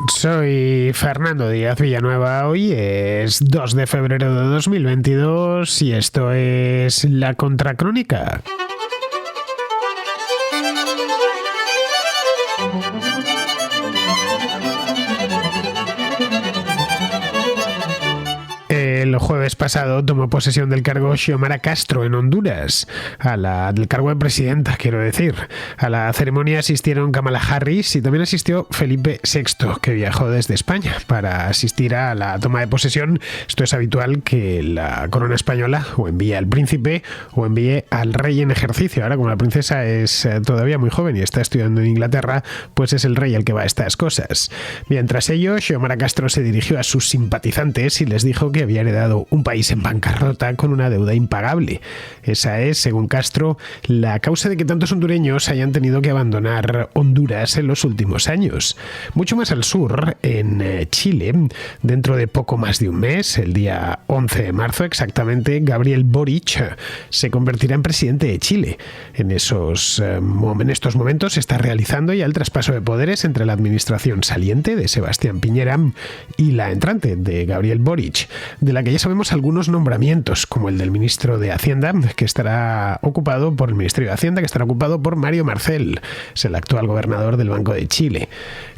Soy Fernando Díaz Villanueva, hoy es 2 de febrero de 2022 y esto es La Contracrónica. El jueves pasado tomó posesión del cargo Xiomara Castro en Honduras, del cargo de presidenta, quiero decir. A la ceremonia asistieron Kamala Harris y también asistió Felipe VI, que viajó desde España para asistir a la toma de posesión. Esto es habitual que la corona española o envíe al príncipe o envíe al rey en ejercicio. Ahora, como la princesa es todavía muy joven y está estudiando en Inglaterra, pues es el rey el que va a estas cosas. Mientras ello, Xiomara Castro se dirigió a sus simpatizantes y les dijo que había heredado un país en bancarrota con una deuda impagable. Esa es, según Castro, la causa de que tantos hondureños hayan tenido que abandonar Honduras en los últimos años. Mucho más al sur, en Chile, dentro de poco más de un mes, el día 11 de marzo exactamente, Gabriel Boric se convertirá en presidente de Chile. En estos momentos se está realizando ya el traspaso de poderes entre la administración saliente de Sebastián Piñera y la entrante de Gabriel Boric, de la que ya sabemos algunos nombramientos, como el del ministro de Hacienda, que estará ocupado por el Ministerio de Hacienda, que estará ocupado por Mario Marcel, es el actual gobernador del Banco de Chile.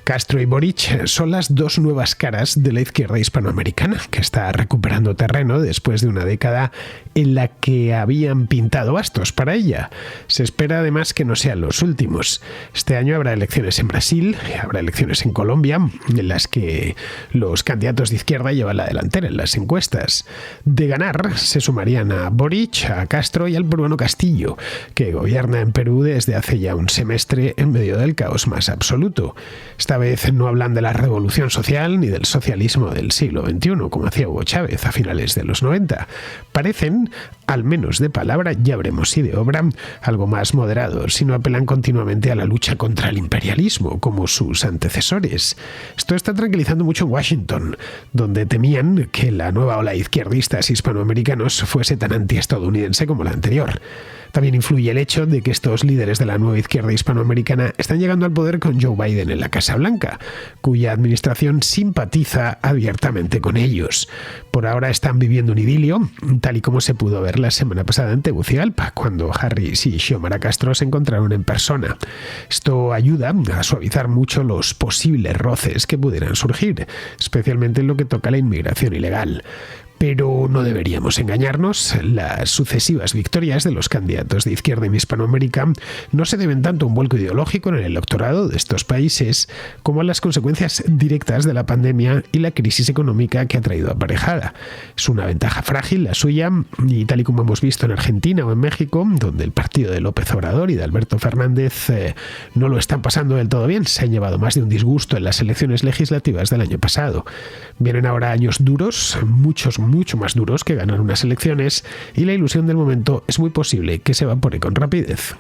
Castro y Boric son las dos nuevas caras de la izquierda hispanoamericana, que está recuperando terreno después de una década en la que habían pintado bastos para ella. Se espera además que no sean los últimos. Este año habrá elecciones en Brasil, habrá elecciones en Colombia, en las que los candidatos de izquierda llevan la delantera en las encuestas. De ganar, se sumarían a Boric, a Castro y al peruano Castillo, que gobierna en Perú desde hace ya un semestre en medio del caos más absoluto. Esta vez no hablan de la revolución social ni del socialismo del siglo XXI, como hacía Hugo Chávez a finales de los 90. Parecen, al menos de palabra, ya veremos si de obra, algo más moderados, si no apelan continuamente a la lucha contra el imperialismo, como sus antecesores. Esto está tranquilizando mucho en Washington, donde temían que la nueva ola de izquierdistas hispanoamericanos fuese tan antiestadounidense como la anterior. También influye el hecho de que estos líderes de la nueva izquierda hispanoamericana están llegando al poder con Joe Biden en la Casa Blanca, cuya administración simpatiza abiertamente con ellos. Por ahora están viviendo un idilio, tal y como se pudo ver la semana pasada en Tegucigalpa, cuando Harris y Xiomara Castro se encontraron en persona. Esto ayuda a suavizar mucho los posibles roces que pudieran surgir, especialmente en lo que toca a la inmigración ilegal. Pero no deberíamos engañarnos, las sucesivas victorias de los candidatos de izquierda en Hispanoamérica no se deben tanto a un vuelco ideológico en el electorado de estos países como a las consecuencias directas de la pandemia y la crisis económica que ha traído aparejada. Es una ventaja frágil la suya y tal y como hemos visto en Argentina o en México, donde el partido de López Obrador y de Alberto Fernández no lo están pasando del todo bien, se han llevado más de un disgusto en las elecciones legislativas del año pasado. Vienen ahora años duros, mucho más duros que ganar unas elecciones, y la ilusión del momento es muy posible que se evapore con rapidez.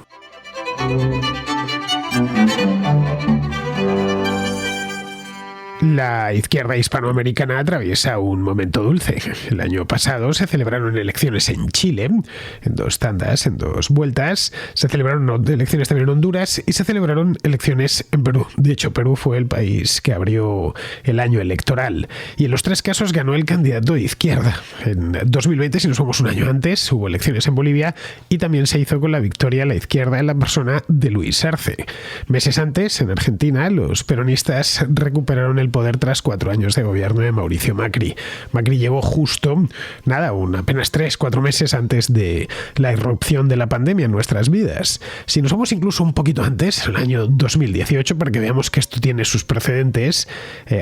La izquierda hispanoamericana atraviesa un momento dulce. El año pasado se celebraron elecciones en Chile, en dos tandas, en dos vueltas. Se celebraron elecciones también en Honduras y se celebraron elecciones en Perú. De hecho, Perú fue el país que abrió el año electoral. Y en los tres casos ganó el candidato de izquierda. En 2020, si nos vamos un año antes, hubo elecciones en Bolivia y también se hizo con la victoria a la izquierda en la persona de Luis Arce. Meses antes, en Argentina, los peronistas recuperaron el poder tras 4 años de gobierno de Mauricio Macri. Macri llegó justo, apenas 3-4 meses antes de la irrupción de la pandemia en nuestras vidas. Si nos vamos incluso un poquito antes, el año 2018, para que veamos que esto tiene sus precedentes,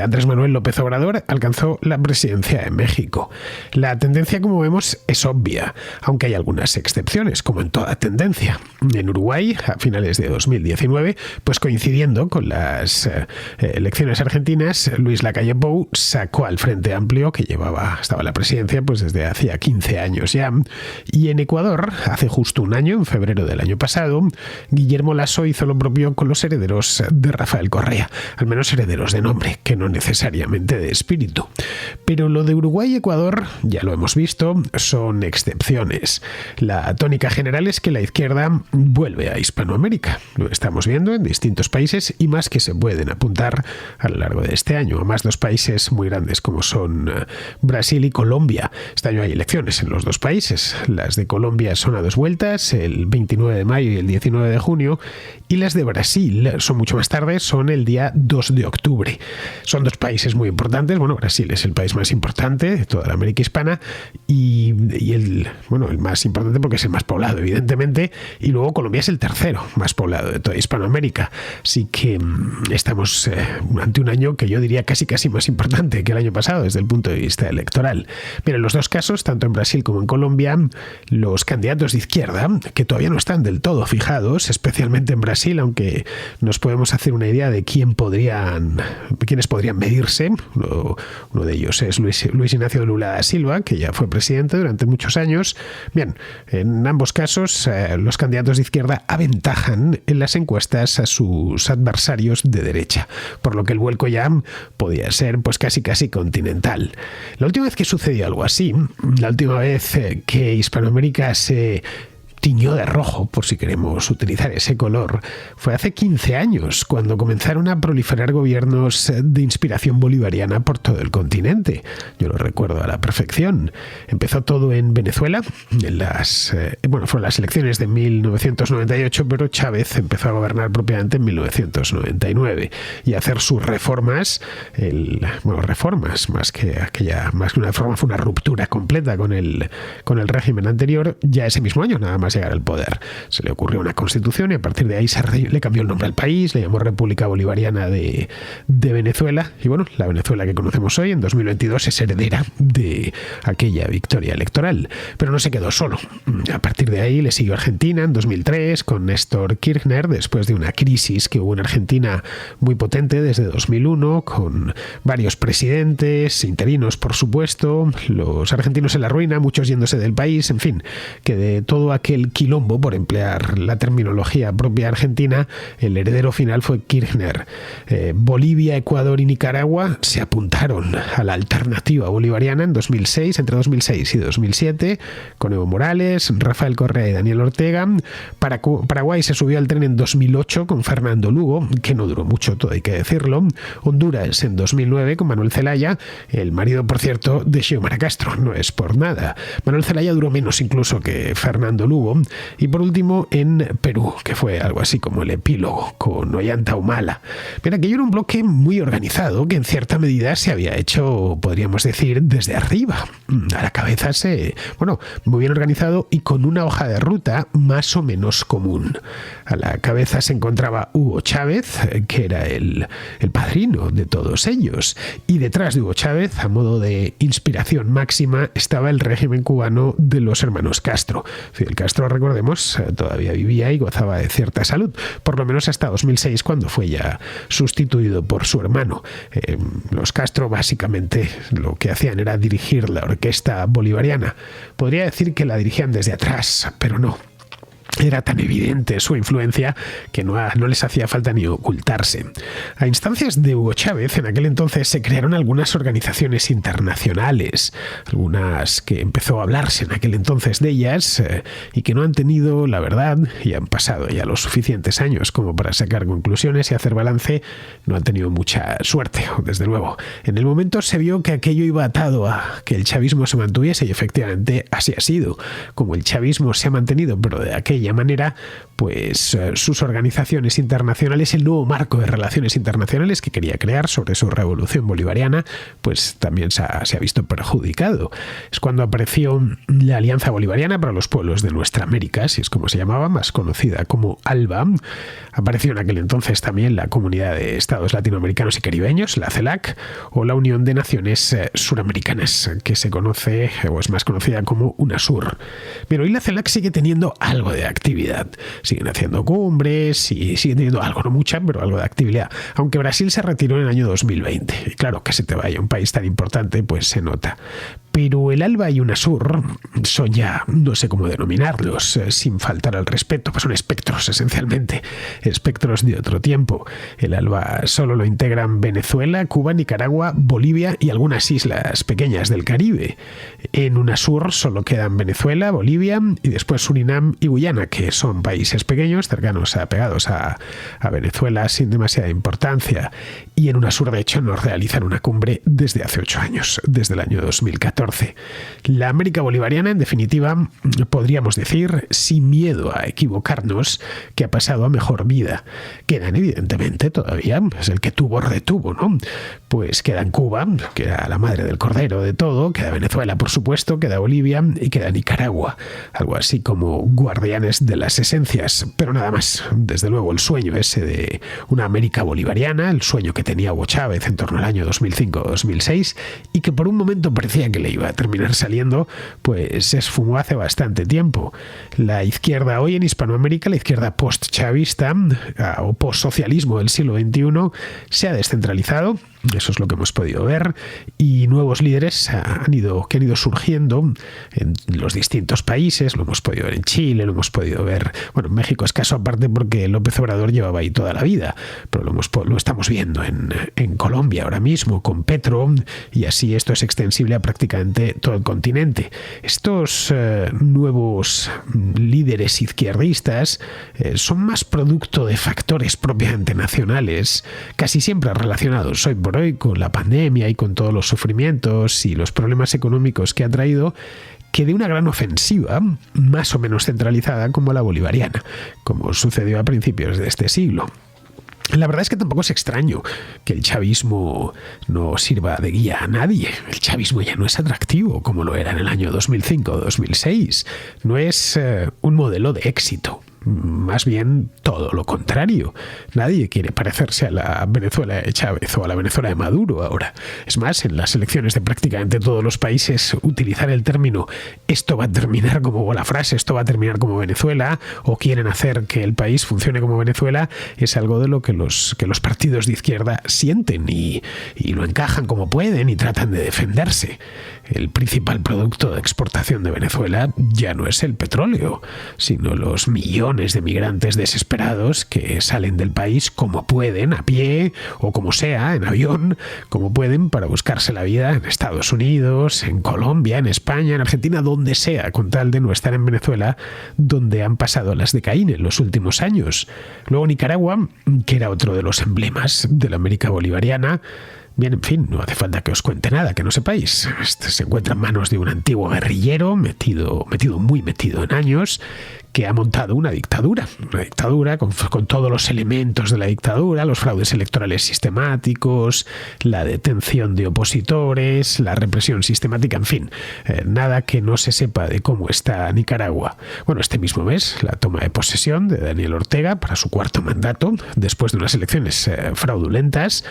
Andrés Manuel López Obrador alcanzó la presidencia de México. La tendencia, como vemos, es obvia, aunque hay algunas excepciones, como en toda tendencia. En Uruguay, a finales de 2019, pues coincidiendo con las elecciones argentinas, Luis Lacalle Pou sacó al Frente Amplio, que estaba en la presidencia pues desde hacía 15 años ya. Y en Ecuador, hace justo un año, en febrero del año pasado, Guillermo Lasso hizo lo propio con los herederos de Rafael Correa, al menos herederos de nombre, que no necesariamente de espíritu. Pero lo de Uruguay y Ecuador, ya lo hemos visto, son excepciones. La tónica general es que la izquierda vuelve a Hispanoamérica. Lo estamos viendo en distintos países y más que se pueden apuntar a lo largo de este año. año, además dos países muy grandes como son Brasil y Colombia. Este año hay elecciones en los dos países. Las de Colombia son a dos vueltas, el 29 de mayo y el 19 de junio, y las de Brasil son mucho más tarde, son el día 2 de octubre. Son dos países muy importantes. Bueno, Brasil es el país más importante de toda la América hispana y el más importante porque es el más poblado, evidentemente, y luego Colombia es el tercero más poblado de toda Hispanoamérica. Así que estamos ante un año que yo diría casi más importante que el año pasado desde el punto de vista electoral. Pero en los dos casos, tanto en Brasil como en Colombia, los candidatos de izquierda, que todavía no están del todo fijados, especialmente en Brasil, aunque nos podemos hacer una idea de quiénes podrían medirse. Uno de ellos es Luis Ignacio Lula da Silva, que ya fue presidente durante muchos años. Bien, en ambos casos los candidatos de izquierda aventajan en las encuestas a sus adversarios de derecha, por lo que el vuelco ya podía ser pues casi continental. La última vez que sucedió algo así, la última vez que Hispanoamérica se tiñó de rojo, por si queremos utilizar ese color, fue hace 15 años, cuando comenzaron a proliferar gobiernos de inspiración bolivariana por todo el continente. Yo lo recuerdo a la perfección. Empezó todo en Venezuela, fueron las elecciones de 1998, pero Chávez empezó a gobernar propiamente en 1999 y a hacer sus reformas, más que una reforma, fue una ruptura completa con el régimen anterior, ya ese mismo año, nada más llegar al poder. Se le ocurrió una constitución y a partir de ahí le cambió el nombre al país, le llamó República Bolivariana de Venezuela, y bueno, la Venezuela que conocemos hoy en 2022 es heredera de aquella victoria electoral. Pero no se quedó solo. A partir de ahí le siguió Argentina en 2003 con Néstor Kirchner, después de una crisis que hubo en Argentina muy potente desde 2001, con varios presidentes interinos, por supuesto, los argentinos en la ruina, muchos yéndose del país, en fin, que de todo aquel quilombo, por emplear la terminología propia argentina, el heredero final fue Kirchner. Bolivia, Ecuador y Nicaragua se apuntaron a la alternativa bolivariana en 2006, entre 2006 y 2007, con Evo Morales, Rafael Correa y Daniel Ortega. Paraguay se subió al tren en 2008 con Fernando Lugo, que no duró mucho, todo hay que decirlo. Honduras en 2009 con Manuel Zelaya, el marido, por cierto, de Xiomara Castro, no es por nada. Manuel Zelaya duró menos incluso que Fernando Lugo. Y por último en Perú, que fue algo así como el epílogo, con Ollanta Humala. Mira, aquello era un bloque muy organizado que en cierta medida se había hecho, podríamos decir, desde arriba. A la cabeza muy bien organizado y con una hoja de ruta más o menos común. A la cabeza se encontraba Hugo Chávez, que era el padrino de todos ellos. Y detrás de Hugo Chávez, a modo de inspiración máxima, estaba el régimen cubano de los hermanos Castro. Fidel Castro, recordemos, todavía vivía y gozaba de cierta salud, por lo menos hasta 2006, cuando fue ya sustituido por su hermano. Los Castro básicamente lo que hacían era dirigir la orquesta bolivariana. Podría decir que la dirigían desde atrás, pero no. Era tan evidente su influencia que no les hacía falta ni ocultarse. A instancias de Hugo Chávez, en aquel entonces se crearon algunas organizaciones internacionales, algunas que empezó a hablarse en aquel entonces de ellas y que no han tenido, la verdad, y han pasado ya los suficientes años como para sacar conclusiones y hacer balance, no han tenido mucha suerte, desde luego. En el momento se vio que aquello iba atado a que el chavismo se mantuviese y efectivamente así ha sido. Como el chavismo se ha mantenido, pero de aquella manera, pues sus organizaciones internacionales, el nuevo marco de relaciones internacionales que quería crear sobre su revolución bolivariana, pues también se ha visto perjudicado. Es cuando apareció la Alianza Bolivariana para los Pueblos de Nuestra América, si es como se llamaba, más conocida como ALBA. Apareció en aquel entonces también la Comunidad de Estados Latinoamericanos y Caribeños, la CELAC, o la Unión de Naciones Suramericanas, que se conoce o es más conocida como UNASUR. Pero hoy la CELAC sigue teniendo algo de actividad. Siguen haciendo cumbres y siguen teniendo algo, no mucha, pero algo de actividad. Aunque Brasil se retiró en el año 2020. Y claro, que se te vaya un país tan importante, pues se nota. Pero el ALBA y UNASUR son ya, no sé cómo denominarlos, sin faltar al respeto, pues son espectros esencialmente, espectros de otro tiempo. El ALBA solo lo integran Venezuela, Cuba, Nicaragua, Bolivia y algunas islas pequeñas del Caribe. En UNASUR solo quedan Venezuela, Bolivia y después Surinam y Guyana, que son países pequeños, cercanos pegados a Venezuela sin demasiada importancia. Y en UNASUR, de hecho, no realizan una cumbre desde hace 8 años, desde el año 2014. La América bolivariana, en definitiva, podríamos decir, sin miedo a equivocarnos, que ha pasado a mejor vida. Quedan, evidentemente, todavía, pues el que tuvo retuvo, ¿no? Pues queda en Cuba, que era la madre del cordero de todo, queda Venezuela, por supuesto, queda Bolivia y queda Nicaragua. Algo así como guardianes de las esencias, pero nada más. Desde luego, el sueño ese de una América bolivariana, el sueño que tenía Hugo Chávez en torno al año 2005-2006 y que por un momento parecía que le iba a terminar saliendo, pues se esfumó hace bastante tiempo. La izquierda hoy en Hispanoamérica, la izquierda post-chavista o post-socialismo del siglo XXI, se ha descentralizado. Eso es lo que hemos podido ver, y nuevos líderes que han ido surgiendo en los distintos países. Lo hemos podido ver en Chile, lo hemos podido ver, bueno, en México es caso aparte porque López Obrador llevaba ahí toda la vida, pero lo estamos viendo en Colombia ahora mismo con Petro, y así esto es extensible a prácticamente todo el continente. Estos nuevos líderes izquierdistas son más producto de factores propiamente nacionales, casi siempre relacionados hoy por hoy con la pandemia y con todos los sufrimientos y los problemas económicos que ha traído, que de una gran ofensiva más o menos centralizada como la bolivariana, como sucedió a principios de este siglo. La verdad es que tampoco es extraño que el chavismo no sirva de guía a nadie. El chavismo ya no es atractivo como lo era en el año 2005 o 2006. No es un modelo de éxito. Más bien todo lo contrario. Nadie quiere parecerse a la Venezuela de Chávez o a la Venezuela de Maduro ahora. Es más, en las elecciones de prácticamente todos los países, utilizar el término esto va a terminar como la frase esto va a terminar como Venezuela, o quieren hacer que el país funcione como Venezuela, es algo de lo que los partidos de izquierda sienten y lo encajan como pueden y tratan de defenderse. El principal producto de exportación de Venezuela ya no es el petróleo, sino los millones de migrantes desesperados que salen del país como pueden, a pie o como sea, en avión, como pueden, para buscarse la vida en Estados Unidos, en Colombia, en España, en Argentina, donde sea, con tal de no estar en Venezuela, donde han pasado las de Caín en los últimos años. Luego Nicaragua, que era otro de los emblemas de la América bolivariana. Bien, en fin, no hace falta que os cuente nada que no sepáis. Se encuentra en manos de un antiguo guerrillero, muy metido en años, que ha montado una dictadura con todos los elementos de la dictadura, los fraudes electorales sistemáticos, la detención de opositores, la represión sistemática, en fin, nada que no se sepa de cómo está Nicaragua. Bueno, este mismo mes, la toma de posesión de Daniel Ortega para su 4º mandato, después de unas elecciones fraudulentas,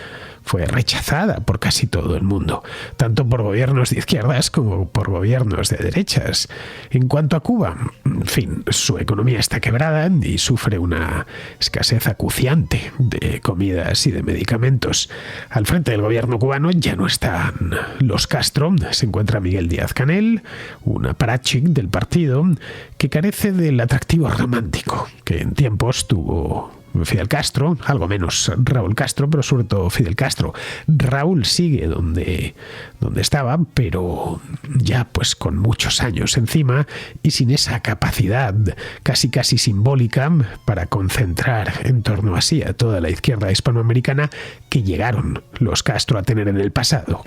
fue rechazada por casi todo el mundo, tanto por gobiernos de izquierdas como por gobiernos de derechas. En cuanto a Cuba, en fin, su economía está quebrada y sufre una escasez acuciante de comidas y de medicamentos. Al frente del gobierno cubano ya no están los Castro, se encuentra Miguel Díaz-Canel, un aparachic del partido que carece del atractivo romántico que en tiempos tuvo Fidel Castro, algo menos Raúl Castro, pero sobre todo Fidel Castro. Raúl sigue donde estaba, pero ya pues con muchos años encima y sin esa capacidad casi simbólica para concentrar en torno así a toda la izquierda hispanoamericana que llegaron los Castro a tener en el pasado.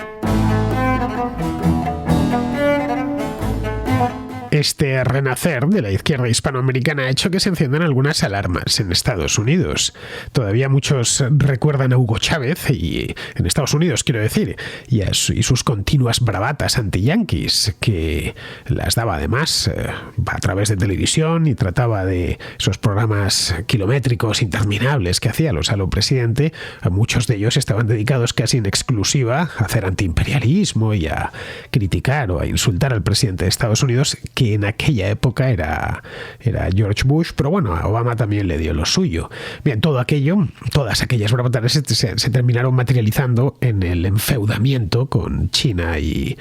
Este renacer de la izquierda hispanoamericana ha hecho que se enciendan algunas alarmas en Estados Unidos. Todavía muchos recuerdan a Hugo Chávez, y en Estados Unidos quiero decir, y sus continuas bravatas anti-yanquis, que las daba además a través de televisión y trataba de esos programas kilométricos interminables que hacía los a lo presidente. Muchos de ellos estaban dedicados casi en exclusiva a hacer antiimperialismo y a criticar o a insultar al presidente de Estados Unidos, que que en aquella época era George Bush, pero bueno, a Obama también le dio lo suyo. Bien, todas aquellas bravatas se terminaron materializando en el enfeudamiento con China y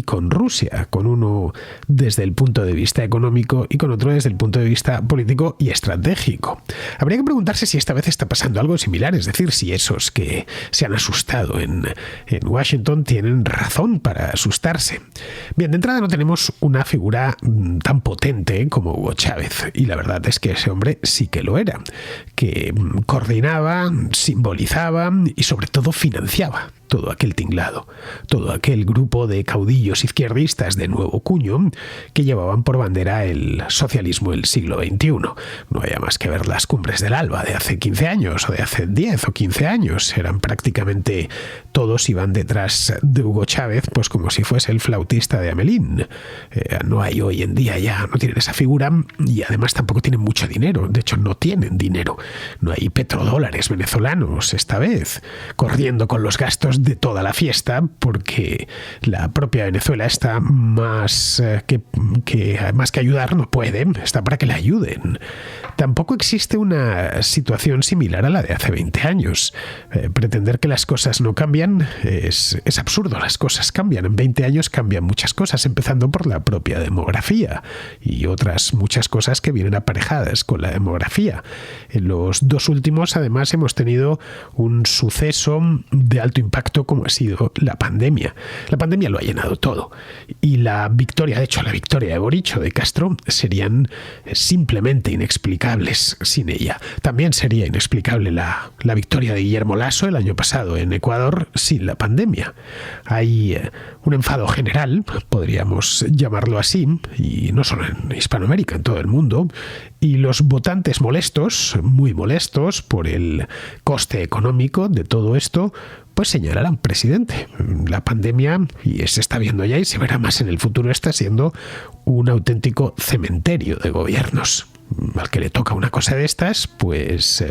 con Rusia, con uno desde el punto de vista económico y con otro desde el punto de vista político y estratégico. Habría que preguntarse si esta vez está pasando algo similar, es decir, si esos que se han asustado en Washington tienen razón para asustarse. Bien, de entrada no tenemos una figura tan potente como Hugo Chávez, y la verdad es que ese hombre sí que lo era, que coordinaba, simbolizaba y sobre todo financiaba todo aquel tinglado, todo aquel grupo de caudillos izquierdistas de nuevo cuño que llevaban por bandera el socialismo del siglo XXI. No haya más que ver las cumbres del ALBA de hace 15 años o de hace 10 o 15 años. Eran prácticamente todos iban detrás de Hugo Chávez, pues como si fuese el flautista de Hamelín. No hay hoy en día, ya no tienen esa figura y además tampoco tienen mucho dinero. De hecho, no tienen dinero. No hay petrodólares venezolanos esta vez, corriendo con los gastos de toda la fiesta, porque la propia Venezuela está más que ayudar, no puede, está para que la ayuden. Tampoco existe una situación similar a la de hace 20 años. Pretender que las cosas no cambian es absurdo, las cosas cambian. En 20 años cambian muchas cosas, empezando por la propia demografía y otras muchas cosas que vienen aparejadas con la demografía. En los dos últimos, además, hemos tenido un suceso de alto impacto como ha sido la pandemia. La pandemia lo ha llenado todo. Y la victoria de Boric o de Castro serían simplemente inexplicables sin ella. También sería inexplicable la victoria de Guillermo Lasso el año pasado en Ecuador sin la pandemia. Hay un enfado general, podríamos llamarlo así, y no solo en Hispanoamérica, en todo el mundo, y los votantes molestos, muy molestos por el coste económico de todo esto, pues señalar al presidente. La pandemia, y se está viendo ya y se verá más en el futuro, está siendo un auténtico cementerio de gobiernos. Al que le toca una cosa de estas, pues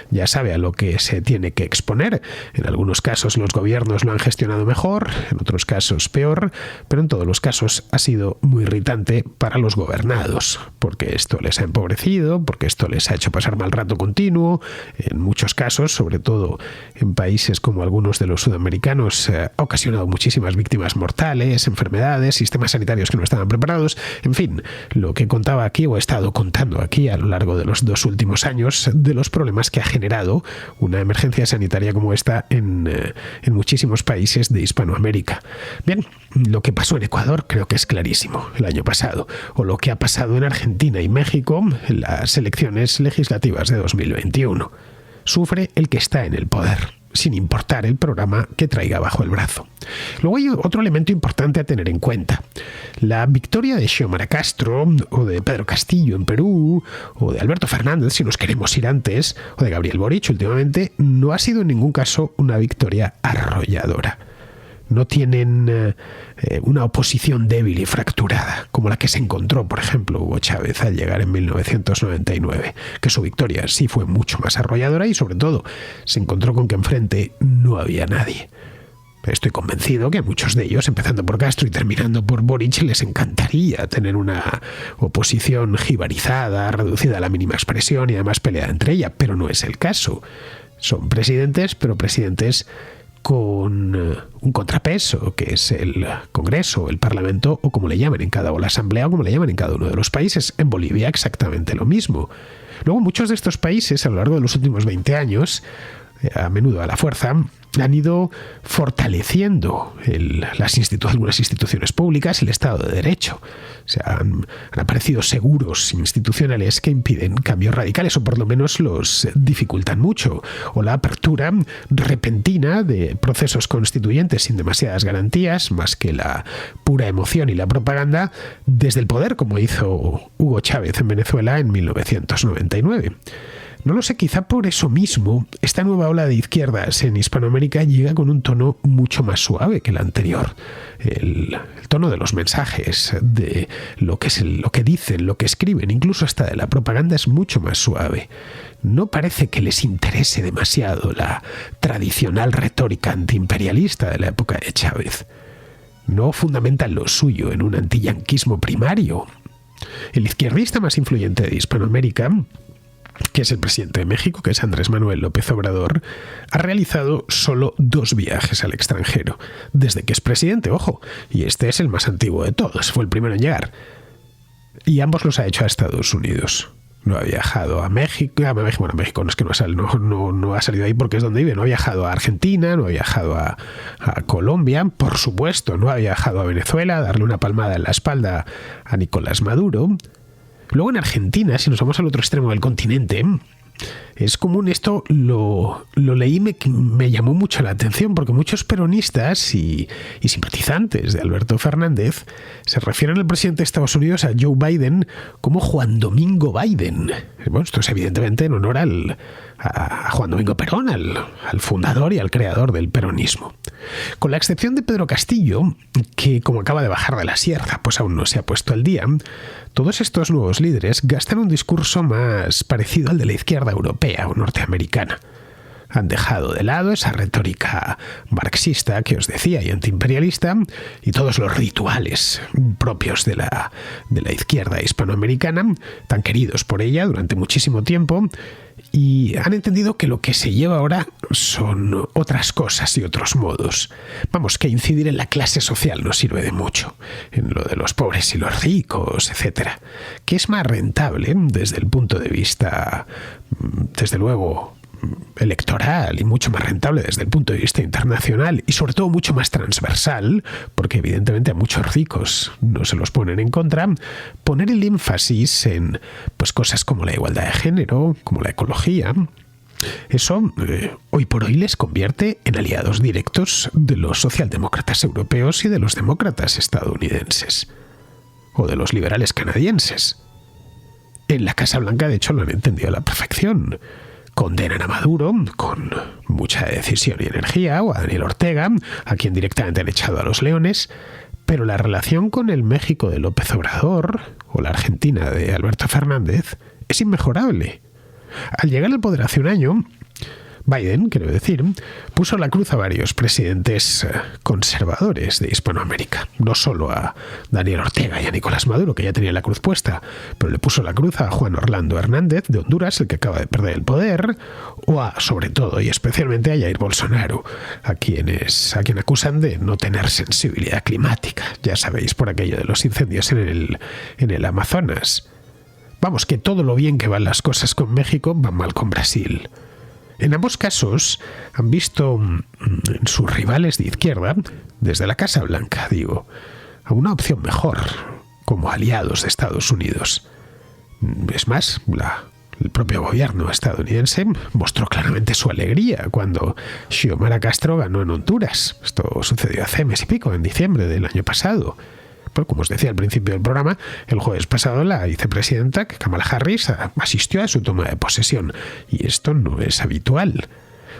ya sabe a lo que se tiene que exponer. En algunos casos los gobiernos lo han gestionado mejor, en otros casos peor, pero en todos los casos ha sido muy irritante para los gobernados, porque esto les ha empobrecido, porque esto les ha hecho pasar mal rato continuo. En muchos casos, sobre todo en países como algunos de los sudamericanos, ha ocasionado muchísimas víctimas mortales, enfermedades, sistemas sanitarios que no estaban preparados. En fin, lo que contaba aquí o he estado contando aquí a lo largo de los 2 últimos años, de los problemas que ha generado una emergencia sanitaria como esta en muchísimos países de Hispanoamérica. Bien, lo que pasó en Ecuador creo que es clarísimo el año pasado, o lo que ha pasado en Argentina y México en las elecciones legislativas de 2021. Sufre el que está en el poder, sin importar el programa que traiga bajo el brazo. Luego hay otro elemento importante a tener en cuenta. La victoria de Xiomara Castro, o de Pedro Castillo en Perú, o de Alberto Fernández, si nos queremos ir antes, o de Gabriel Boric últimamente, no ha sido en ningún caso una victoria arrolladora. No tienen una oposición débil y fracturada, como la que se encontró, por ejemplo, Hugo Chávez al llegar en 1999, que su victoria sí fue mucho más arrolladora y, sobre todo, se encontró con que enfrente no había nadie. Estoy convencido que a muchos de ellos, empezando por Castro y terminando por Boric, les encantaría tener una oposición jibarizada, reducida a la mínima expresión y además peleada entre ella, pero no es el caso. Son presidentes, pero presidentes con un contrapeso, que es el Congreso, el Parlamento, o como le llaman o la Asamblea, o como le llaman en cada uno de los países. En Bolivia exactamente lo mismo. Luego, muchos de estos países, a lo largo de los últimos 20 años, a menudo a la fuerza, han ido fortaleciendo algunas instituciones públicas, el Estado de Derecho. O sea, han aparecido seguros institucionales que impiden cambios radicales o por lo menos los dificultan mucho. O la apertura repentina de procesos constituyentes sin demasiadas garantías, más que la pura emoción y la propaganda, desde el poder, como hizo Hugo Chávez en Venezuela en 1999. No lo sé, quizá por eso mismo, esta nueva ola de izquierdas en Hispanoamérica llega con un tono mucho más suave que el anterior. El tono de los mensajes, de lo que dicen, lo que escriben, incluso hasta de la propaganda es mucho más suave. No parece que les interese demasiado la tradicional retórica antiimperialista de la época de Chávez. No fundamentan lo suyo en un antiyanquismo primario. El izquierdista más influyente de Hispanoamérica, que es el presidente de México, que es Andrés Manuel López Obrador, ha realizado solo 2 viajes al extranjero, desde que es presidente, ojo, y este es el más antiguo de todos, fue el primero en llegar. Y ambos los ha hecho a Estados Unidos. No ha viajado a México, bueno, México no es que no ha salido ahí porque es donde vive, no ha viajado a Argentina, no ha viajado a Colombia, por supuesto, no ha viajado a Venezuela a darle una palmada en la espalda a Nicolás Maduro. Luego en Argentina, si nos vamos al otro extremo del continente, es común, esto lo leí, me llamó mucho la atención, porque muchos peronistas y simpatizantes de Alberto Fernández se refieren al presidente de Estados Unidos, a Joe Biden, como Juan Domingo Biden. Bueno, esto es evidentemente en honor a Juan Domingo Perón, al fundador y al creador del peronismo. Con la excepción de Pedro Castillo, que como acaba de bajar de la sierra, pues aún no se ha puesto al día, todos estos nuevos líderes gastan un discurso más parecido al de la izquierda europea o norteamericana. Han dejado de lado esa retórica marxista que os decía y antiimperialista y todos los rituales propios de la izquierda hispanoamericana, tan queridos por ella durante muchísimo tiempo, y han entendido que lo que se lleva ahora son otras cosas y otros modos. Vamos, que incidir en la clase social no sirve de mucho, en lo de los pobres y los ricos, etcétera, que es más rentable desde el punto de vista, desde luego, electoral y mucho más rentable desde el punto de vista internacional y sobre todo mucho más transversal, porque evidentemente a muchos ricos no se los ponen en contra, poner el énfasis en pues cosas como la igualdad de género, como la ecología. Eso hoy por hoy les convierte en aliados directos de los socialdemócratas europeos y de los demócratas estadounidenses o de los liberales canadienses. En la Casa Blanca, de hecho, lo han entendido a la perfección. Condenan a Maduro con mucha decisión y energía, o a Daniel Ortega, a quien directamente han echado a los leones, pero la relación con el México de López Obrador o la Argentina de Alberto Fernández es inmejorable. Al llegar al poder hace un año, Biden, quiero decir, puso la cruz a varios presidentes conservadores de Hispanoamérica. No solo a Daniel Ortega y a Nicolás Maduro, que ya tenía la cruz puesta, pero le puso la cruz a Juan Orlando Hernández, de Honduras, el que acaba de perder el poder, o sobre todo y especialmente a Jair Bolsonaro, a quien acusan de no tener sensibilidad climática. Ya sabéis, por aquello de los incendios en el Amazonas. Vamos, que todo lo bien que van las cosas con México van mal con Brasil. En ambos casos han visto en sus rivales de izquierda, desde la Casa Blanca, digo, a una opción mejor, como aliados de Estados Unidos. Es más, el propio gobierno estadounidense mostró claramente su alegría cuando Xiomara Castro ganó en Honduras. Esto sucedió hace mes y pico, en diciembre del año pasado. Pero como os decía al principio del programa, el jueves pasado la vicepresidenta Kamala Harris asistió a su toma de posesión, y esto no es habitual.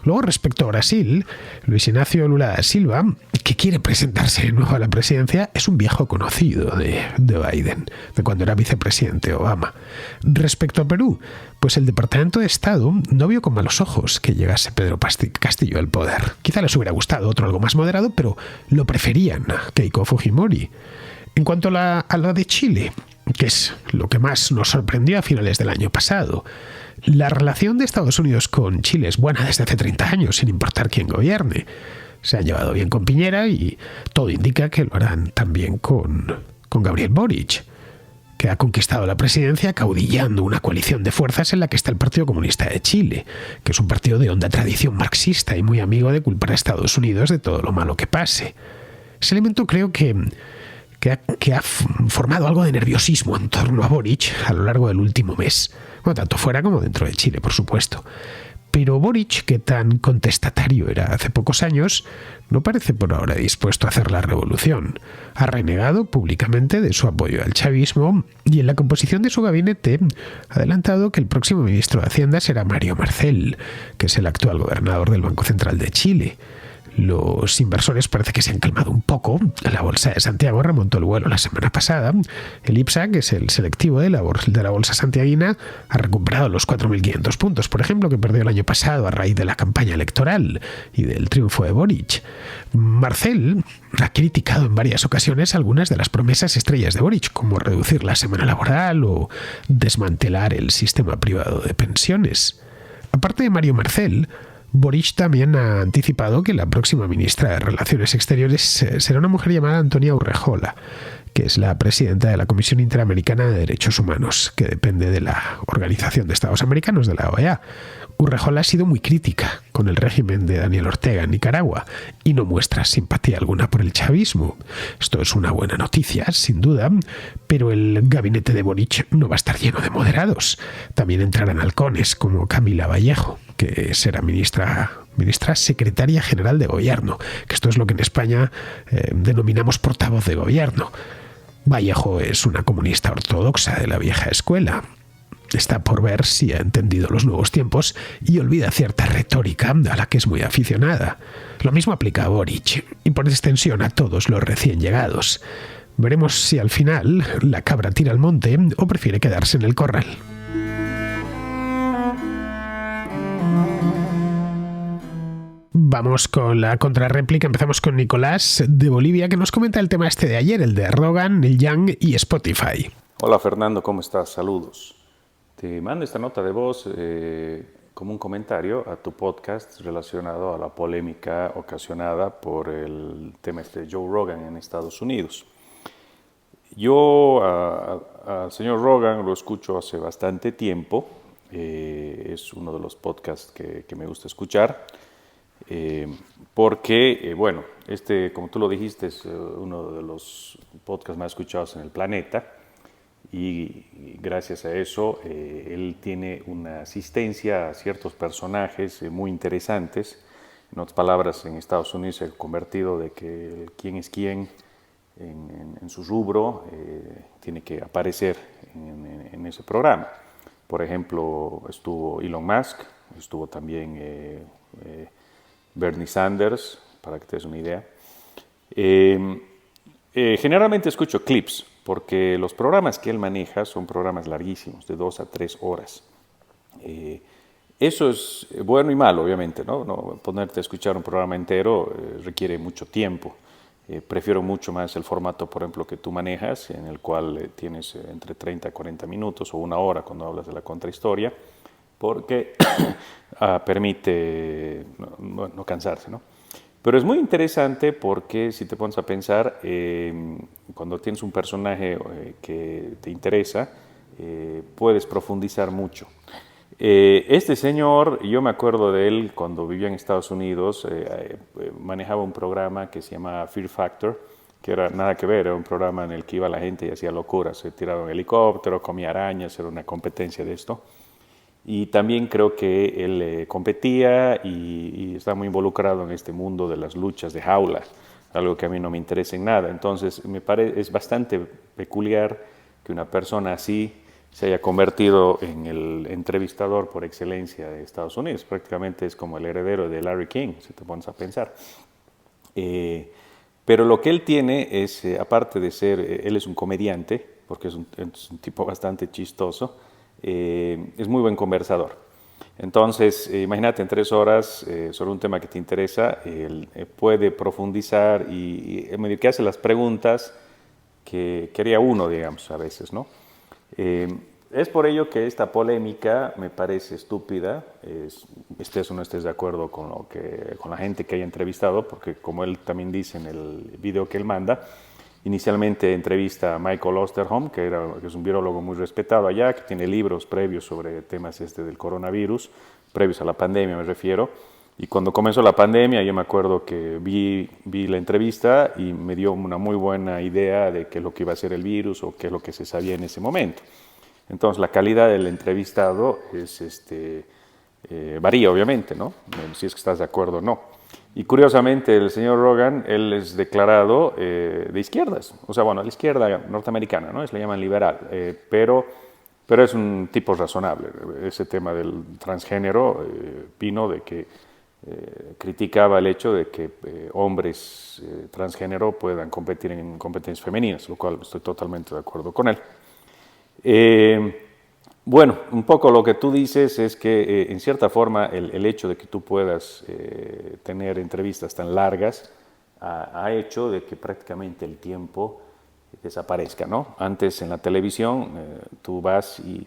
Luego, respecto a Brasil, Luis Ignacio Lula da Silva, que quiere presentarse de nuevo a la presidencia, es un viejo conocido de Biden, de cuando era vicepresidente Obama. Respecto a Perú, pues el Departamento de Estado no vio con malos ojos que llegase Pedro Castillo al poder. Quizá les hubiera gustado otro algo más moderado, pero lo preferían a Keiko Fujimori. En cuanto a la de Chile, que es lo que más nos sorprendió a finales del año pasado, la relación de Estados Unidos con Chile es buena desde hace 30 años, sin importar quién gobierne. Se han llevado bien con Piñera y todo indica que lo harán también con Gabriel Boric, que ha conquistado la presidencia caudillando una coalición de fuerzas en la que está el Partido Comunista de Chile, que es un partido de honda tradición marxista y muy amigo de culpar a Estados Unidos de todo lo malo que pase. Ese elemento creo que ha formado algo de nerviosismo en torno a Boric a lo largo del último mes. Bueno, tanto fuera como dentro de Chile, por supuesto. Pero Boric, que tan contestatario era hace pocos años, no parece por ahora dispuesto a hacer la revolución. Ha renegado públicamente de su apoyo al chavismo y en la composición de su gabinete ha adelantado que el próximo ministro de Hacienda será Mario Marcel, que es el actual gobernador del Banco Central de Chile. Los inversores parece que se han calmado un poco. La Bolsa de Santiago remontó el vuelo la semana pasada. El IPSA, que es el selectivo de la Bolsa santiaguina, ha recuperado los 4.500 puntos, por ejemplo, que perdió el año pasado a raíz de la campaña electoral y del triunfo de Boric. Marcel ha criticado en varias ocasiones algunas de las promesas estrellas de Boric, como reducir la semana laboral o desmantelar el sistema privado de pensiones. Aparte de Mario Marcel, Boric también ha anticipado que la próxima ministra de Relaciones Exteriores será una mujer llamada Antonia Urrejola, que es la presidenta de la Comisión Interamericana de Derechos Humanos, que depende de la Organización de Estados Americanos, de la OEA. Urrejola ha sido muy crítica con el régimen de Daniel Ortega en Nicaragua y no muestra simpatía alguna por el chavismo. Esto es una buena noticia, sin duda, pero el gabinete de Boric no va a estar lleno de moderados. También entrarán halcones como Camila Vallejo, que será ministra secretaria general de gobierno, que esto es lo que en España denominamos portavoz de gobierno. Vallejo es una comunista ortodoxa de la vieja escuela. Está por ver si ha entendido los nuevos tiempos y olvida cierta retórica a la que es muy aficionada. Lo mismo aplica a Boric y por extensión a todos los recién llegados. Veremos si al final la cabra tira al monte o prefiere quedarse en el corral. Vamos con la contrarréplica. Empezamos con Nicolás de Bolivia, que nos comenta el tema este de ayer, el de Rogan, el Yang y Spotify. Hola Fernando, ¿cómo estás? Saludos. Te mando esta nota de voz como un comentario a tu podcast relacionado a la polémica ocasionada por el tema de Joe Rogan en Estados Unidos. Yo al señor Rogan lo escucho hace bastante tiempo. Es uno de los podcasts que me gusta escuchar. Porque, bueno, como tú lo dijiste, es uno de los podcasts más escuchados en el planeta y gracias a eso él tiene una asistencia a ciertos personajes muy interesantes. En otras palabras, en Estados Unidos se ha convertido de que quién es quién en su rubro tiene que aparecer en ese programa. Por ejemplo, estuvo Elon Musk, estuvo también Bernie Sanders, para que te des una idea. Generalmente escucho clips, porque los programas que él maneja son programas larguísimos, de 2 a 3 horas. Eso es bueno y malo, obviamente, ¿no? Ponerte a escuchar un programa entero requiere mucho tiempo. Prefiero mucho más el formato, por ejemplo, que tú manejas, en el cual tienes entre 30 a 40 minutos o 1 hora cuando hablas de la contrahistoria, porque permite no cansarse, ¿no? Pero es muy interesante porque si te pones a pensar, cuando tienes un personaje que te interesa, puedes profundizar mucho. Este señor, yo me acuerdo de él cuando vivía en Estados Unidos, manejaba un programa que se llama Fear Factor, que era nada que ver, era un programa en el que iba la gente y hacía locuras, se tiraba en helicóptero, comía arañas, era una competencia de esto. Y también creo que él competía y está muy involucrado en este mundo de las luchas de jaula, algo que a mí no me interesa en nada. Entonces, es bastante peculiar que una persona así se haya convertido en el entrevistador por excelencia de Estados Unidos. Prácticamente es como el heredero de Larry King, si te pones a pensar. Pero lo que él tiene es, aparte de ser, él es un comediante, porque es un tipo bastante chistoso, es muy buen conversador. Entonces, imagínate en 3 horas sobre un tema que te interesa, él puede profundizar y a medida que hace las preguntas que haría uno, digamos, a veces, ¿no? Es por ello que esta polémica me parece estúpida, estés o no estés de acuerdo con la gente que haya entrevistado, porque como él también dice en el video que él manda, inicialmente entrevista a Michael Osterholm, que es un virólogo muy respetado allá, que tiene libros previos sobre temas del coronavirus, previos a la pandemia me refiero. Y cuando comenzó la pandemia, yo me acuerdo que vi la entrevista y me dio una muy buena idea de qué es lo que iba a ser el virus o qué es lo que se sabía en ese momento. Entonces, la calidad del entrevistado varía, obviamente, ¿no? Si es que estás de acuerdo o no. Y curiosamente, el señor Rogan, él es declarado de izquierdas, o sea, bueno, la izquierda norteamericana, ¿no? Le llaman liberal, pero es un tipo razonable. Ese tema del transgénero vino de que criticaba el hecho de que hombres transgénero puedan competir en competencias femeninas, lo cual estoy totalmente de acuerdo con él. Bueno, un poco lo que tú dices es que en cierta forma el hecho de que tú puedas tener entrevistas tan largas ha hecho de que prácticamente el tiempo desaparezca, ¿no? Antes en la televisión tú vas y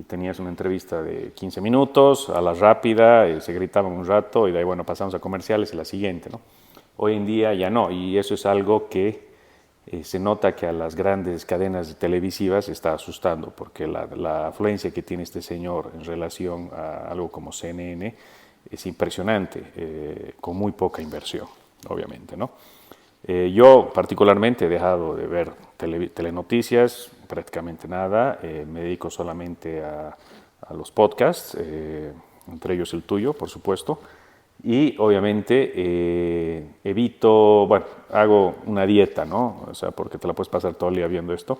tenías una entrevista de 15 minutos, a la rápida, se gritaban un rato y de ahí, bueno, pasamos a comerciales y la siguiente, ¿no? Hoy en día ya no, y eso es algo que se nota que a las grandes cadenas televisivas está asustando, porque la afluencia que tiene este señor en relación a algo como CNN es impresionante, con muy poca inversión, obviamente, ¿no? Yo particularmente he dejado de ver telenoticias, prácticamente nada, me dedico solamente a los podcasts, entre ellos el tuyo, por supuesto, y obviamente evito, bueno, hago una dieta, ¿no? O sea, porque te la puedes pasar todo el día viendo esto,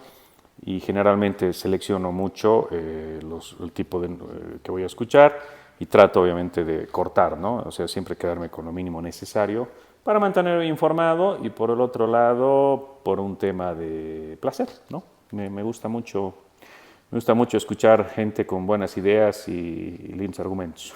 y generalmente selecciono mucho el tipo que voy a escuchar y trato obviamente de cortar, ¿no? O sea, siempre quedarme con lo mínimo necesario para mantenerme informado y por el otro lado, por un tema de placer, ¿no? Me gusta mucho escuchar gente con buenas ideas y lindos argumentos.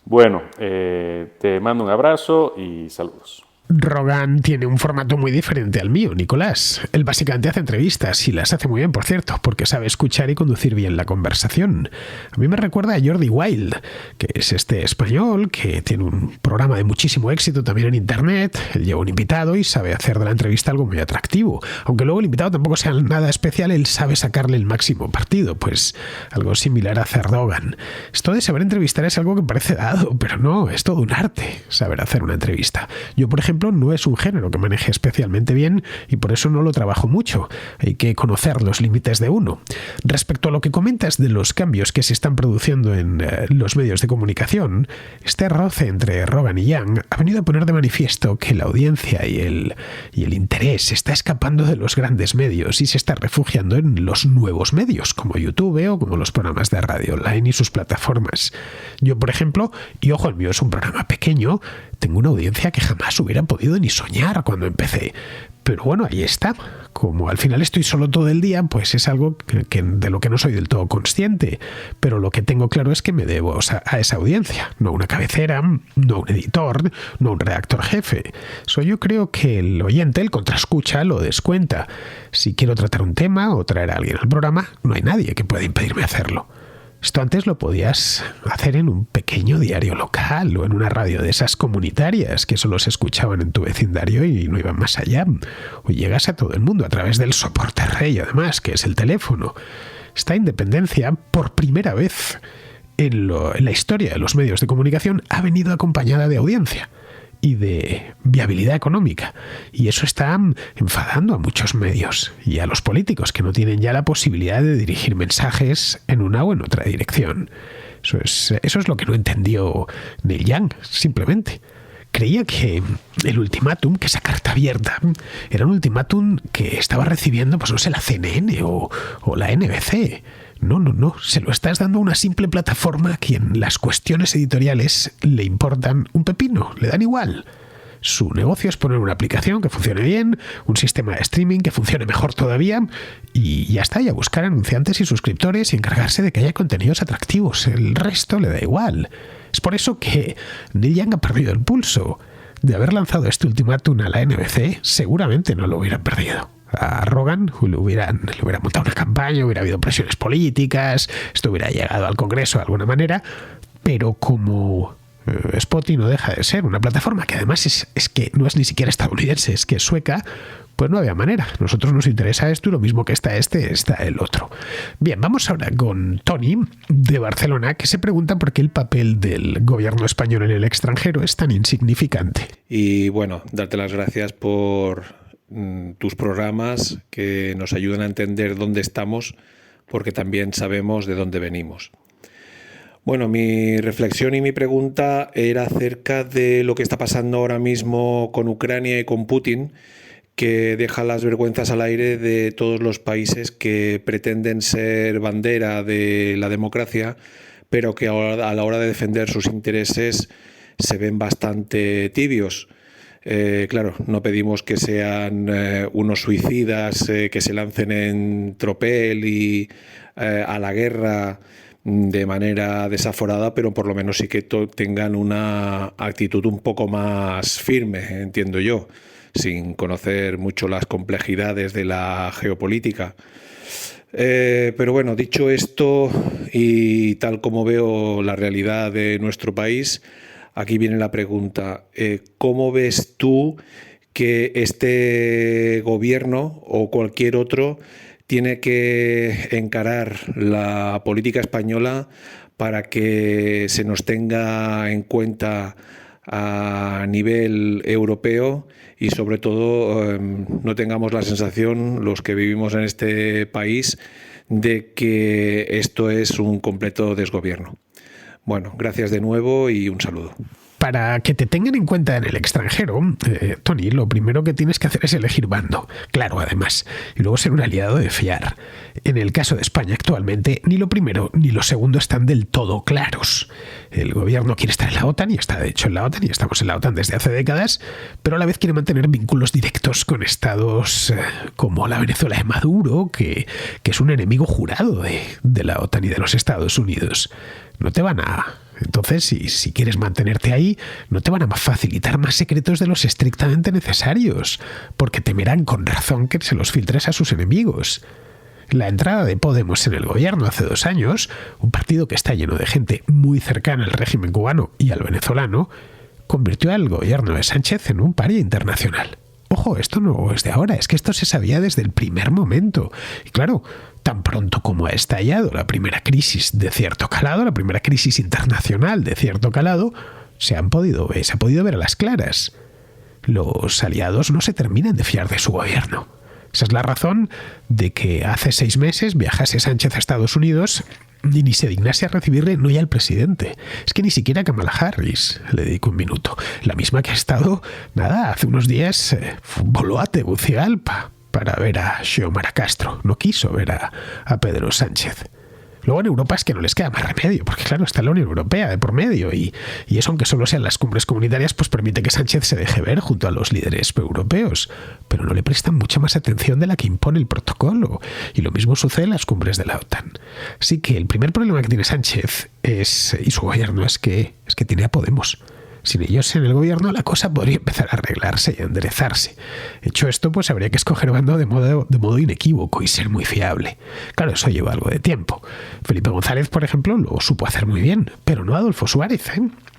Bueno, te mando un abrazo y saludos. Rogan tiene un formato muy diferente al mío, Nicolás. Él básicamente hace entrevistas y las hace muy bien, por cierto, porque sabe escuchar y conducir bien la conversación. A mí me recuerda a Jordi Wild, que es este español que tiene un programa de muchísimo éxito también en internet. Él lleva un invitado y sabe hacer de la entrevista algo muy atractivo. Aunque luego el invitado tampoco sea nada especial, él sabe sacarle el máximo partido, pues algo similar a Rogan. Esto de saber entrevistar es algo que parece dado, pero no, es todo un arte, saber hacer una entrevista. Yo, por ejemplo, no es un género que maneje especialmente bien y por eso no lo trabajo mucho. Hay que conocer los límites de uno. Respecto a lo que comentas de los cambios que se están produciendo en los medios de comunicación, este roce entre Rogan y Young ha venido a poner de manifiesto que la audiencia y el interés se está escapando de los grandes medios y se está refugiando en los nuevos medios, como YouTube o como los programas de radio online y sus plataformas. Yo, por ejemplo, y ojo, el mío es un programa pequeño, tengo una audiencia que jamás hubiera podido ni soñar cuando empecé. Pero bueno, ahí está. Como al final estoy solo todo el día, pues es algo de lo que no soy del todo consciente. Pero lo que tengo claro es que me debo a esa audiencia. No una cabecera, no un editor, no un redactor jefe. Yo creo que el oyente, el contraescucha, lo descuenta. Si quiero tratar un tema o traer a alguien al programa, no hay nadie que pueda impedirme hacerlo. Esto antes lo podías hacer en un pequeño diario local o en una radio de esas comunitarias que solo se escuchaban en tu vecindario y no iban más allá. O llegas a todo el mundo a través del soporte rey, además, que es el teléfono. Esta independencia, por primera vez en la historia de los medios de comunicación, ha venido acompañada de audiencia y de viabilidad económica. Y eso está enfadando a muchos medios y a los políticos que no tienen ya la posibilidad de dirigir mensajes en una o en otra dirección. Eso es lo que no entendió Neil Young, simplemente. Creía que el ultimátum, que esa carta abierta, era un ultimátum que estaba recibiendo, pues no sé, la CNN o la NBC. No, se lo estás dando a una simple plataforma a quien las cuestiones editoriales le importan un pepino, le dan igual. Su negocio es poner una aplicación que funcione bien, un sistema de streaming que funcione mejor todavía y ya está, y a buscar anunciantes y suscriptores y encargarse de que haya contenidos atractivos. El resto le da igual. Es por eso que Neil Young ha perdido el pulso. De haber lanzado este ultimátum a la NBC, seguramente no lo hubieran perdido. A Rogan le hubieran montado una campaña, hubiera habido presiones políticas, esto hubiera llegado al Congreso de alguna manera, pero como Spotify no deja de ser una plataforma que además es que no es ni siquiera estadounidense, es que es sueca, pues no había manera. A nosotros nos interesa esto y lo mismo que está está el otro. Bien, vamos ahora con Tony de Barcelona, que se pregunta por qué el papel del gobierno español en el extranjero es tan insignificante. Y bueno, darte las gracias por tus programas que nos ayudan a entender dónde estamos, porque también sabemos de dónde venimos. Bueno, mi reflexión y mi pregunta era acerca de lo que está pasando ahora mismo con Ucrania y con Putin, que deja las vergüenzas al aire de todos los países que pretenden ser bandera de la democracia, pero que a la hora de defender sus intereses se ven bastante tibios. Claro, no pedimos que sean unos suicidas que se lancen en tropel y a la guerra de manera desaforada, pero por lo menos sí que tengan una actitud un poco más firme, entiendo yo, sin conocer mucho las complejidades de la geopolítica. Pero bueno, dicho esto y tal como veo la realidad de nuestro país, aquí viene la pregunta. ¿Cómo ves tú que este gobierno o cualquier otro tiene que encarar la política española para que se nos tenga en cuenta a nivel europeo y sobre todo no tengamos la sensación, los que vivimos en este país, de que esto es un completo desgobierno? Bueno, gracias de nuevo y un saludo. Para que te tengan en cuenta en el extranjero, Tony, lo primero que tienes que hacer es elegir bando, claro, además, y luego ser un aliado de fiar. En el caso de España actualmente, ni lo primero ni lo segundo están del todo claros. El gobierno quiere estar en la OTAN, y está de hecho en la OTAN, y estamos en la OTAN desde hace décadas, pero a la vez quiere mantener vínculos directos con estados como la Venezuela de Maduro, que es un enemigo jurado de la OTAN y de los Estados Unidos. No te van a... Entonces, si quieres mantenerte ahí, no te van a facilitar más secretos de los estrictamente necesarios, porque temerán con razón que se los filtres a sus enemigos. La entrada de Podemos en el gobierno hace 2 años, un partido que está lleno de gente muy cercana al régimen cubano y al venezolano, convirtió al gobierno de Sánchez en un paria internacional. Ojo, esto no es de ahora, es que esto se sabía desde el primer momento. Y claro, tan pronto como ha estallado la primera crisis de cierto calado, la primera crisis internacional de cierto calado, se ha podido ver a las claras. Los aliados no se terminan de fiar de su gobierno. Esa es la razón de que hace 6 meses viajase Sánchez a Estados Unidos y ni se dignase a recibirle no ya al presidente. Es que ni siquiera Kamala Harris le dedicó un minuto. La misma que ha estado, hace unos días voló a Tegucigalpa para ver a Xiomara Castro. No quiso ver a Pedro Sánchez. Luego en Europa es que no les queda más remedio, porque claro, está la Unión Europea de por medio y eso, aunque solo sean las cumbres comunitarias, pues permite que Sánchez se deje ver junto a los líderes europeos, pero no le prestan mucha más atención de la que impone el protocolo, y lo mismo sucede en las cumbres de la OTAN. Así que el primer problema que tiene Sánchez y su gobierno es que tiene a Podemos. Sin ellos en el gobierno la cosa podría empezar a arreglarse y a enderezarse. Hecho esto, pues habría que escoger bando de modo inequívoco y ser muy fiable. Claro, eso lleva algo de tiempo. Felipe González, por ejemplo, lo supo hacer muy bien, pero no Adolfo Suárez,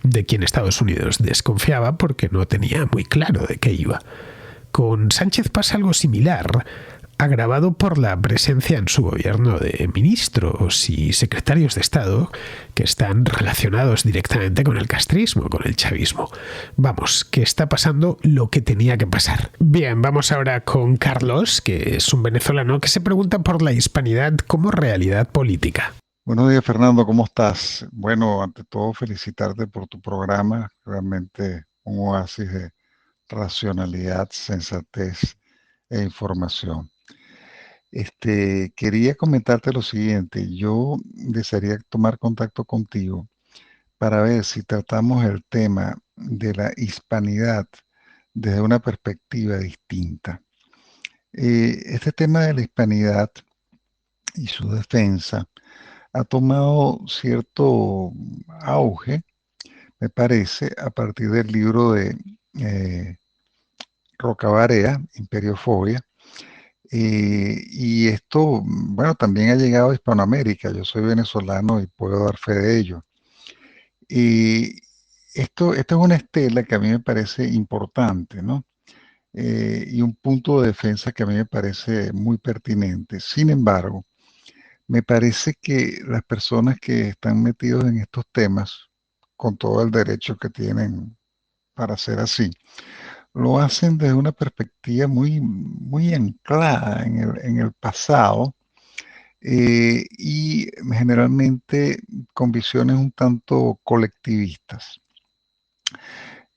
de quien Estados Unidos desconfiaba porque no tenía muy claro de qué iba. Con Sánchez pasa algo similar, agravado por la presencia en su gobierno de ministros y secretarios de Estado que están relacionados directamente con el castrismo, con el chavismo. Vamos, que está pasando lo que tenía que pasar. Bien, vamos ahora con Carlos, que es un venezolano que se pregunta por la hispanidad como realidad política. Buenos días, Fernando, ¿cómo estás? Bueno, ante todo felicitarte por tu programa, realmente un oasis de racionalidad, sensatez e información. Quería comentarte lo siguiente. Yo desearía tomar contacto contigo para ver si tratamos el tema de la hispanidad desde una perspectiva distinta. Este tema de la hispanidad y su defensa ha tomado cierto auge, me parece, a partir del libro de Roca Barea, Imperiofobia. Y esto, bueno, también ha llegado a Hispanoamérica. Yo soy venezolano y puedo dar fe de ello. Y esto es una estela que a mí me parece importante, ¿no? Y un punto de defensa que a mí me parece muy pertinente. Sin embargo, me parece que las personas que están metidos en estos temas, con todo el derecho que tienen para ser así, lo hacen desde una perspectiva muy, muy anclada en el pasado y generalmente con visiones un tanto colectivistas.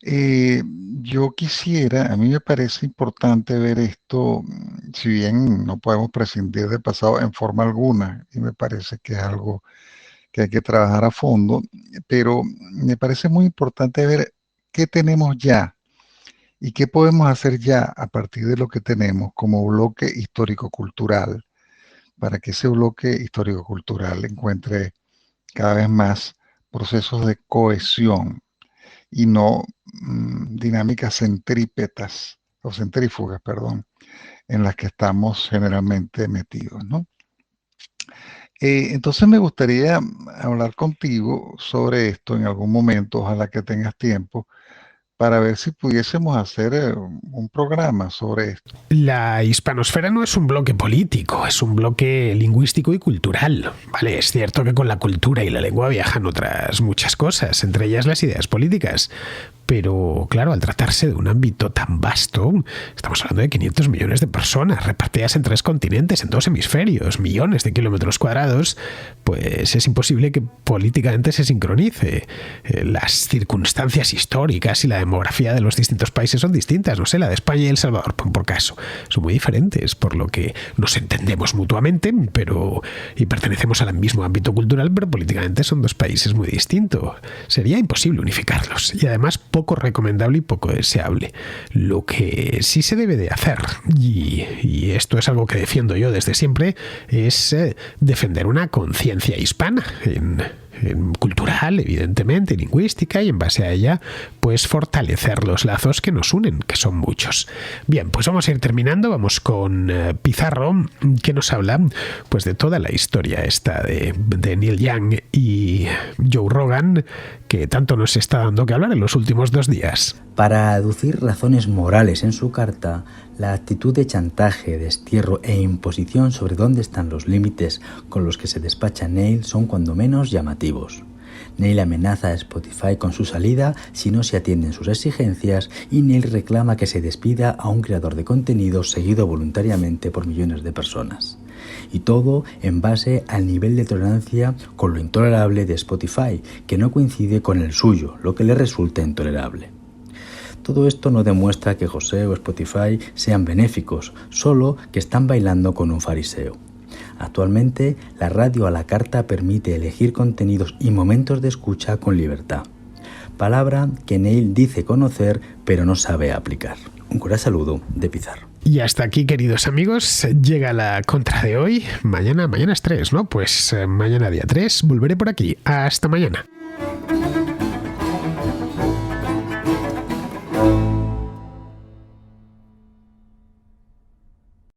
Yo quisiera, a mí me parece importante ver esto, si bien no podemos prescindir del pasado en forma alguna, y me parece que es algo que hay que trabajar a fondo, pero me parece muy importante ver qué tenemos ya y qué podemos hacer ya a partir de lo que tenemos como bloque histórico-cultural, para que ese bloque histórico-cultural encuentre cada vez más procesos de cohesión y no dinámicas centrípetas o centrífugas, perdón, en las que estamos generalmente metidos, ¿no? Entonces me gustaría hablar contigo sobre esto en algún momento, ojalá que tengas tiempo, para ver si pudiésemos hacer un programa sobre esto. La hispanosfera no es un bloque político, es un bloque lingüístico y cultural. Vale, es cierto que con la cultura y la lengua viajan otras muchas cosas, entre ellas las ideas políticas. Pero, claro, al tratarse de un ámbito tan vasto, estamos hablando de 500 millones de personas repartidas en 3 continentes, en 2 hemisferios, millones de kilómetros cuadrados, pues es imposible que políticamente se sincronice. Las circunstancias históricas y la demografía de los distintos países son distintas. No sé, la de España y El Salvador, por caso, son muy diferentes, por lo que nos entendemos mutuamente, y pertenecemos al mismo ámbito cultural, pero políticamente son 2 países muy distintos. Sería imposible unificarlos, y además poco recomendable y poco deseable. Lo que sí se debe de hacer, y esto es algo que defiendo yo desde siempre, es defender una conciencia hispana en cultural, evidentemente, lingüística, y en base a ella, pues fortalecer los lazos que nos unen, que son muchos. Bien, pues vamos a ir terminando. Vamos con Pizarro, que nos habla pues de toda la historia esta de Neil Young y Joe Rogan, que tanto nos está dando que hablar en los últimos 2 días. Para aducir razones morales en su carta, la actitud de chantaje, destierro e imposición sobre dónde están los límites con los que se despacha Neil son cuando menos llamativos. Neil amenaza a Spotify con su salida si no se atienden sus exigencias, y Neil reclama que se despida a un creador de contenido seguido voluntariamente por millones de personas. Y todo en base al nivel de tolerancia con lo intolerable de Spotify, que no coincide con el suyo, lo que le resulta intolerable. Todo esto no demuestra que José o Spotify sean benéficos, solo que están bailando con un fariseo. Actualmente, la radio a la carta permite elegir contenidos y momentos de escucha con libertad. Palabra que Neil dice conocer, pero no sabe aplicar. Un cordial saludo de Pizarro. Y hasta aquí, queridos amigos, llega la contra de hoy. Mañana es 3, ¿no? Pues mañana día 3 volveré por aquí. Hasta mañana.